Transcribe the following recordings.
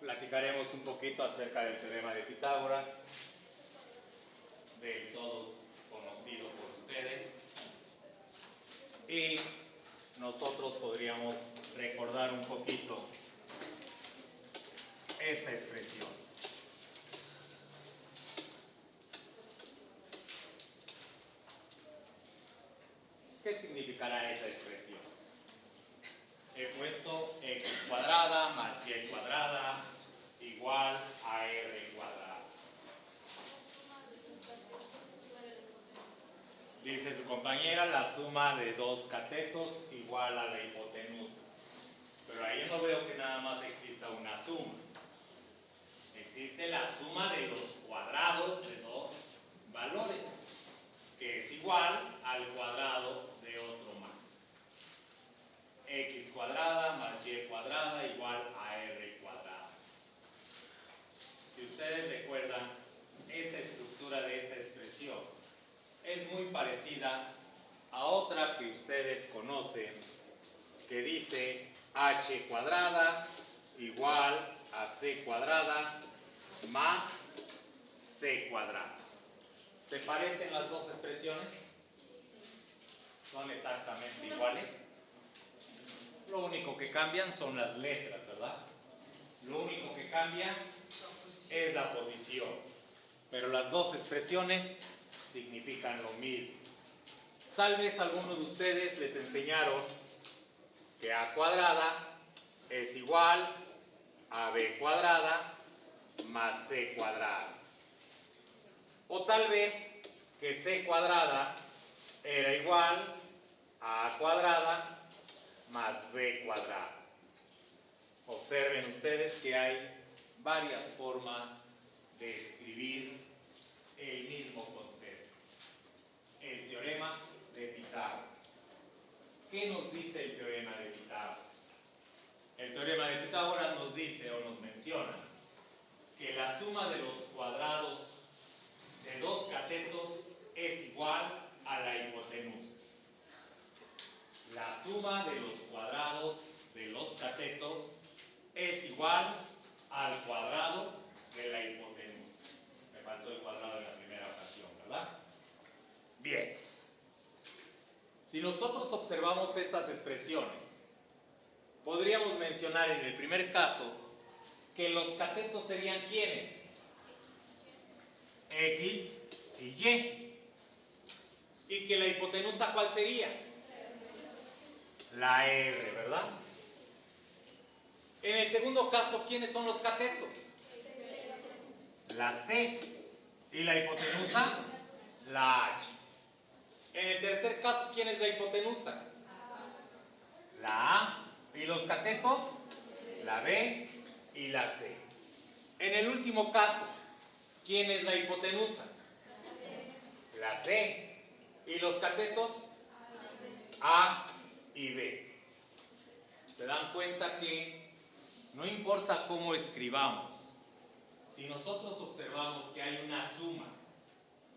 platicaremos un poquito acerca del teorema de Pitágoras, del todo conocido por ustedes, y nosotros podríamos recordar un poquito esta expresión. ¿Qué significará esa expresión? He puesto x cuadrada más y cuadrada igual a r cuadrada. Dice su compañera, la suma de dos catetos igual a la hipotenusa. Pero ahí no veo que nada más exista una suma. Existe la suma de los cuadrados de dos valores, que es igual al cuadrado de otro más. X cuadrada más y cuadrada igual a r cuadrada. Si ustedes recuerdan, esta estructura de esta expresión es muy parecida a otra que ustedes conocen, que dice h cuadrada igual a c cuadrada más c cuadrada. ¿Se parecen las dos expresiones? ¿Son exactamente iguales? Lo único que cambian son las letras, ¿verdad? Lo único que cambia es la posición. Pero las dos expresiones significan lo mismo. Tal vez a algunos de ustedes les enseñaron que a cuadrada es igual a b cuadrada más c cuadrada. O tal vez que c cuadrada era igual a cuadrada más b cuadrada. Observen ustedes que hay varias formas de escribir el mismo concepto. El teorema de Pitágoras. ¿Qué nos dice el teorema de Pitágoras? El teorema de Pitágoras nos dice o nos menciona que la suma de los cuadrados de dos catetos es igual a la hipotenusa. La suma de los cuadrados de los catetos es igual al cuadrado de la hipotenusa. Me faltó el cuadrado en la primera ocasión, ¿verdad? Bien. Si nosotros observamos estas expresiones, podríamos mencionar en el primer caso que los catetos serían ¿quiénes? X y Y. ¿Y que la hipotenusa cuál sería? La R, ¿verdad? En el segundo caso, ¿quiénes son los catetos? La C. ¿Y la hipotenusa? La H. En el tercer caso, ¿quién es la hipotenusa? La A. ¿Y los catetos? La B y la C. En el último caso, ¿quién es la hipotenusa? La C. ¿Y los catetos? A y B. ¿Se dan cuenta que no importa cómo escribamos, si nosotros observamos que hay una suma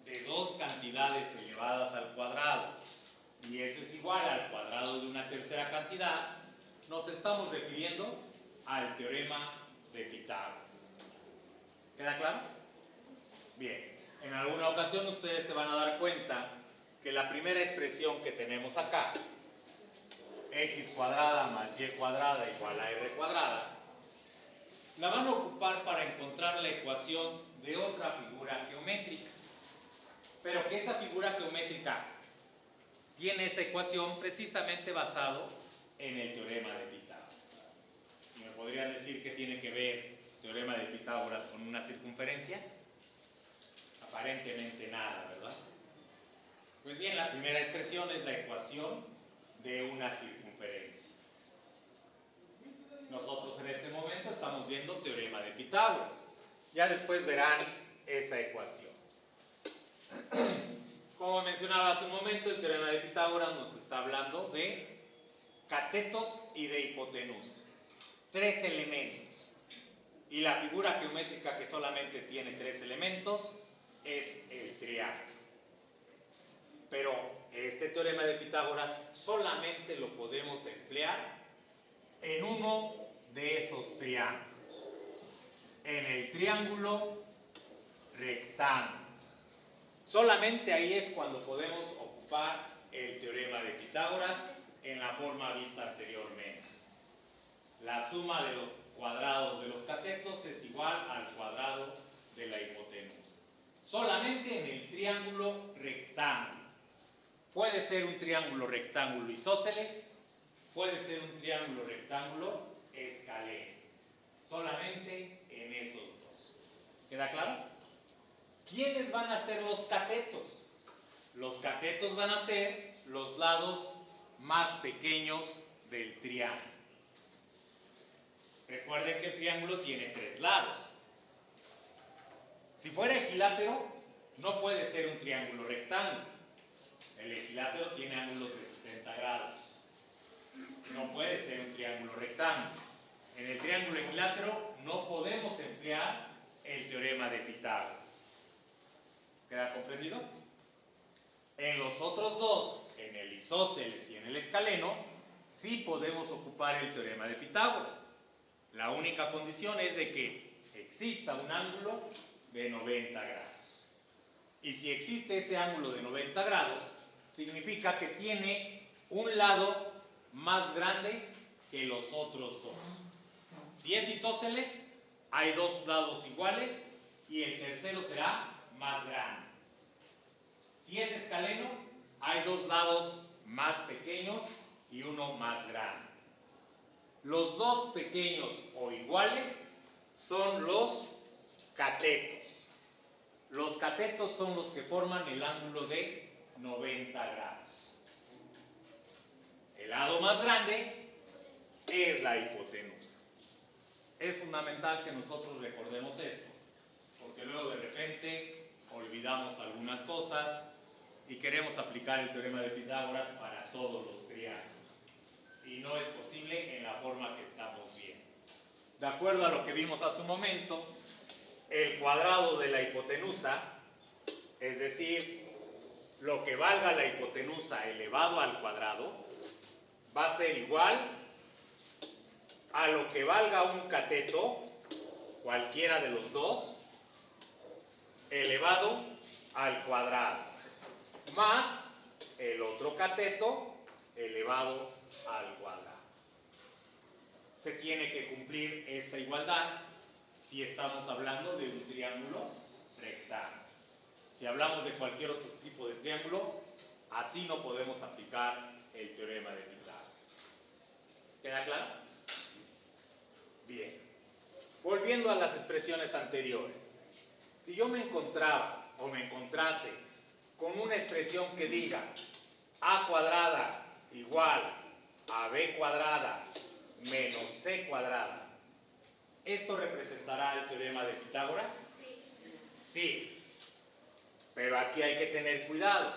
de dos cantidades elevadas al cuadrado y eso es igual al cuadrado de una tercera cantidad, nos estamos refiriendo al teorema de Pitágoras. ¿Queda claro? Bien, en alguna ocasión ustedes se van a dar cuenta que la primera expresión que tenemos acá, x cuadrada más y cuadrada igual a r cuadrada, la van a ocupar para encontrar la ecuación de otra figura geométrica. Pero que esa figura geométrica tiene esa ecuación precisamente basado en el teorema de Pitágoras. ¿Y me podrían decir qué tiene que ver el teorema de Pitágoras con una circunferencia? Aparentemente nada, ¿verdad? Pues bien, la primera expresión es la ecuación de una circunferencia. Nosotros en este momento estamos viendo teorema de Pitágoras. Ya después verán esa ecuación. Como mencionaba hace un momento, el teorema de Pitágoras nos está hablando de catetos y de hipotenusa. Tres elementos. Y la figura geométrica que solamente tiene tres elementos es el triángulo. Pero este teorema de Pitágoras solamente lo podemos emplear en uno de esos triángulos. en el triángulo rectángulo. Solamente ahí es cuando podemos ocupar el teorema de Pitágoras en la forma vista anteriormente. La suma de los cuadrados de los catetos es igual al cuadrado de la hipotenusa. Solamente en el triángulo rectángulo. Puede ser un triángulo rectángulo isósceles, puede ser un triángulo rectángulo escaleno. Solamente en esos dos. ¿Queda claro? ¿Quiénes van a ser los catetos? Los catetos van a ser los lados más pequeños del triángulo. Recuerden que el triángulo tiene 3 lados. Si fuera equilátero, no puede ser un triángulo rectángulo. El equilátero tiene ángulos de 60 grados. No puede ser un triángulo rectángulo. En el triángulo equilátero no podemos emplear el teorema de Pitágoras. ¿Queda comprendido? En los otros dos, en el isósceles y en el escaleno, sí podemos ocupar el teorema de Pitágoras. La única condición es de que exista un ángulo de 90 grados. Y si existe ese ángulo de 90 grados, significa que tiene un lado más grande que los otros dos. Si es isósceles, hay 2 lados iguales y el tercero será más grande. Si es escaleno, hay 2 lados más pequeños y uno más grande. Los dos pequeños o iguales son los catetos. Los catetos son los que forman el ángulo de 90 grados. El lado más grande es la hipotenusa. Es fundamental que nosotros recordemos esto, porque luego de repente olvidamos algunas cosas y queremos aplicar el teorema de Pitágoras para todos los triángulos. Y no es posible en la forma que estamos viendo. De acuerdo a lo que vimos hace un momento, el cuadrado de la hipotenusa, es decir, lo que valga la hipotenusa elevado al cuadrado, va a ser igual a lo que valga un cateto, cualquiera de los dos, elevado al cuadrado, más el otro cateto elevado al cuadrado. Se tiene que cumplir esta igualdad si estamos hablando de un triángulo rectángulo. Si hablamos de cualquier otro tipo de triángulo, así no podemos aplicar el teorema de Pitágoras. ¿Queda claro? Bien. Volviendo a las expresiones anteriores. Si yo me encontraba o me encontrase con una expresión que diga a cuadrada igual a b cuadrada menos c cuadrada, ¿esto representará el teorema de Pitágoras? Sí. Pero aquí hay que tener cuidado.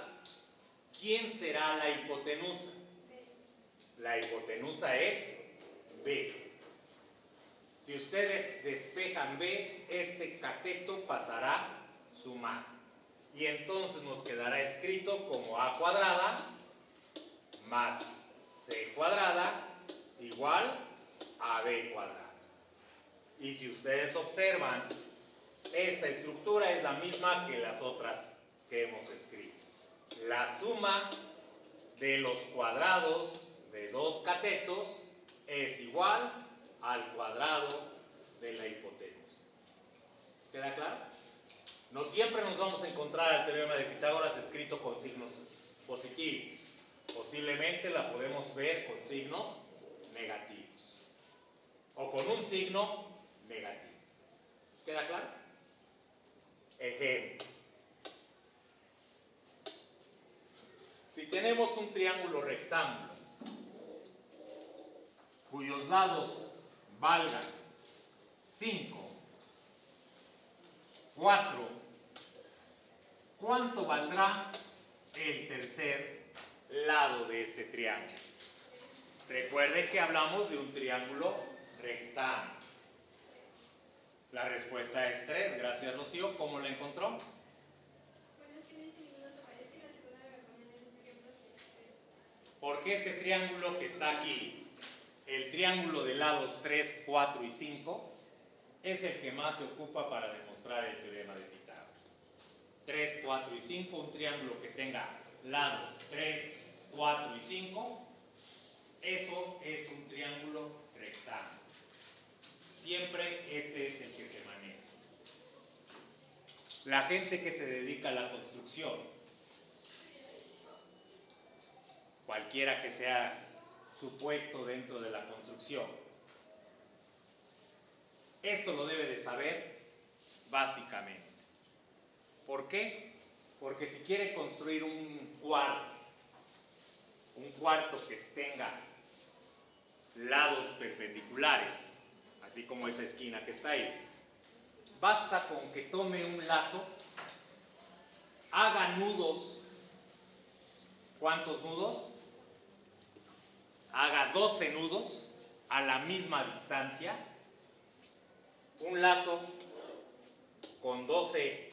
¿Quién será la hipotenusa? La hipotenusa es b. Si ustedes despejan b, este cateto pasará su mano. Y entonces nos quedará escrito como a cuadrada más c cuadrada igual a b cuadrada. Y si ustedes observan, esta estructura es la misma que las otras que hemos escrito. La suma de los cuadrados de dos catetos es igual al cuadrado de la hipotenusa. ¿Queda claro? No siempre nos vamos a encontrar el teorema de Pitágoras escrito con signos positivos. Posiblemente la podemos ver con signos negativos. O con un signo negativo. ¿Queda claro? Ejemplo. Si tenemos un triángulo rectángulo cuyos lados valgan 5, 4, ¿cuánto valdrá el tercer lado de este triángulo? Recuerden que hablamos de un triángulo rectángulo. La respuesta es 3. Gracias, Rocío. ¿Cómo la encontró? Bueno, es que no dice ninguno se parece y la segunda me recomienda esos ejemplos. Porque este triángulo que está aquí, el triángulo de lados 3, 4 y 5, es el que más se ocupa para demostrar el teorema de Pitágoras. 3, 4 y 5, un triángulo que tenga lados 3, 4 y 5, eso es un triángulo rectángulo. Siempre este es el que se maneja. La gente que se dedica a la construcción, cualquiera que sea su puesto dentro de la construcción, esto lo debe de saber básicamente. ¿Por qué? Porque si quiere construir un cuarto que tenga lados perpendiculares, así como esa esquina que está ahí, basta con que tome un lazo, haga nudos. ¿Cuántos nudos? Haga 12 nudos a la misma distancia. Un lazo con 12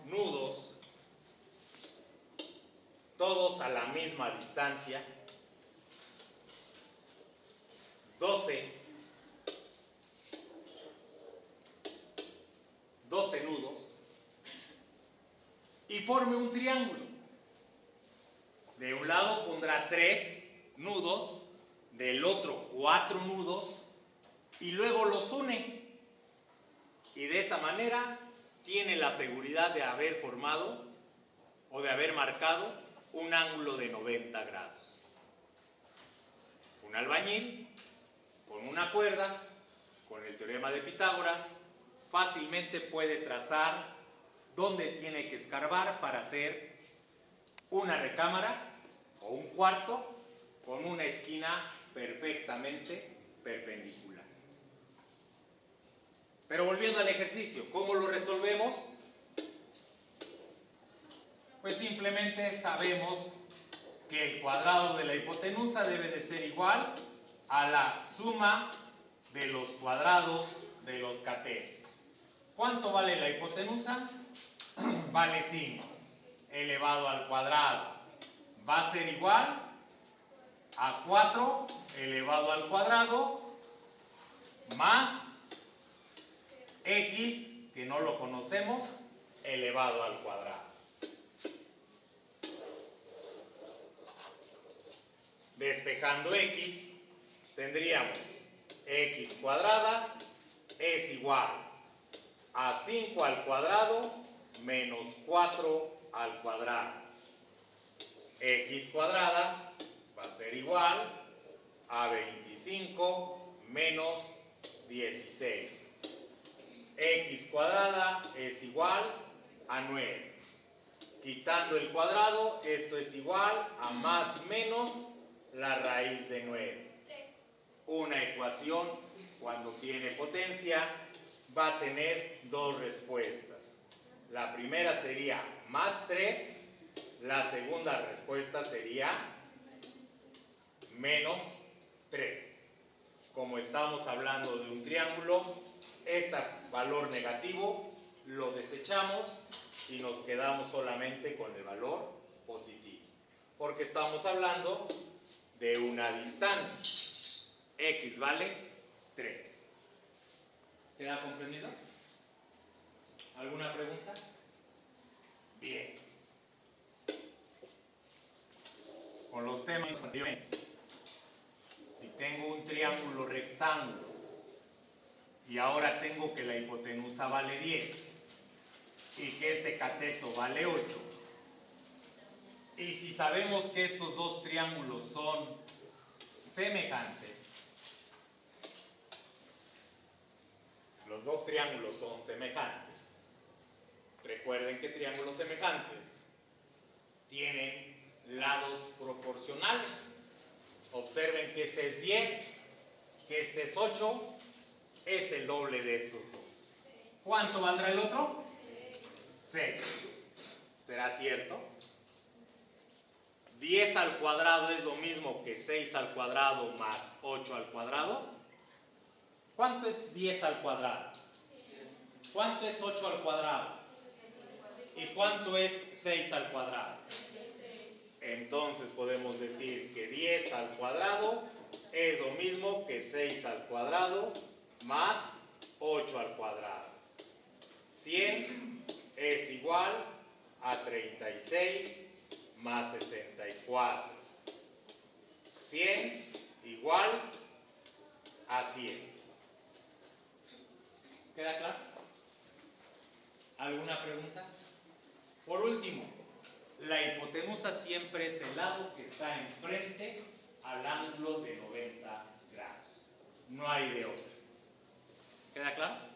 nudos, todos a la misma distancia. 12 nudos y forme un triángulo. De un lado pondrá 3 nudos, del otro 4 nudos y luego los une. Y de esa manera tiene la seguridad de haber formado o de haber marcado un ángulo de 90 grados. Un albañil con una cuerda, con el teorema de Pitágoras, fácilmente puede trazar dónde tiene que escarbar para hacer una recámara o un cuarto con una esquina perfectamente perpendicular. Pero volviendo al ejercicio, ¿cómo lo resolvemos? Pues simplemente sabemos que el cuadrado de la hipotenusa debe de ser igual a la suma de los cuadrados de los catetos. ¿Cuánto vale la hipotenusa? Vale 5 elevado al cuadrado. Va a ser igual a 4 elevado al cuadrado más x, que no lo conocemos, elevado al cuadrado. Despejando x, tendríamos x cuadrada es igual a 5 al cuadrado menos 4 al cuadrado. X cuadrada va a ser igual a 25 menos 16. X cuadrada es igual a 9. Quitando el cuadrado, esto es igual a más menos la raíz de 9. Una ecuación, cuando tiene potencia, va a tener dos respuestas. La primera sería más 3, la segunda respuesta sería menos 3. Como estamos hablando de un triángulo, este valor negativo lo desechamos y nos quedamos solamente con el valor positivo, porque estamos hablando de una distancia. X vale 3. ¿Queda comprendido? ¿Alguna pregunta? Bien. Con los temas anteriores, si tengo un triángulo rectángulo y ahora tengo que la hipotenusa vale 10 y que este cateto vale 8, y si sabemos que estos dos triángulos son semejantes, los dos triángulos son semejantes. Recuerden que triángulos semejantes tienen lados proporcionales. Observen que este es 10, que este es 8, es el doble de estos dos. ¿Cuánto valdrá el otro? 6. ¿Será cierto? 10 al cuadrado es lo mismo que 6 al cuadrado más 8 al cuadrado. ¿Cuánto es 10 al cuadrado? ¿Cuánto es 8 al cuadrado? ¿Y cuánto es 6 al cuadrado? Entonces podemos decir que 10 al cuadrado es lo mismo que 6 al cuadrado más 8 al cuadrado. 100 es igual a 36 más 64. 100 igual a 100. ¿Queda claro? ¿Alguna pregunta? Por último, la hipotenusa siempre es el lado que está enfrente al ángulo de 90 grados. No hay de otra. ¿Queda claro?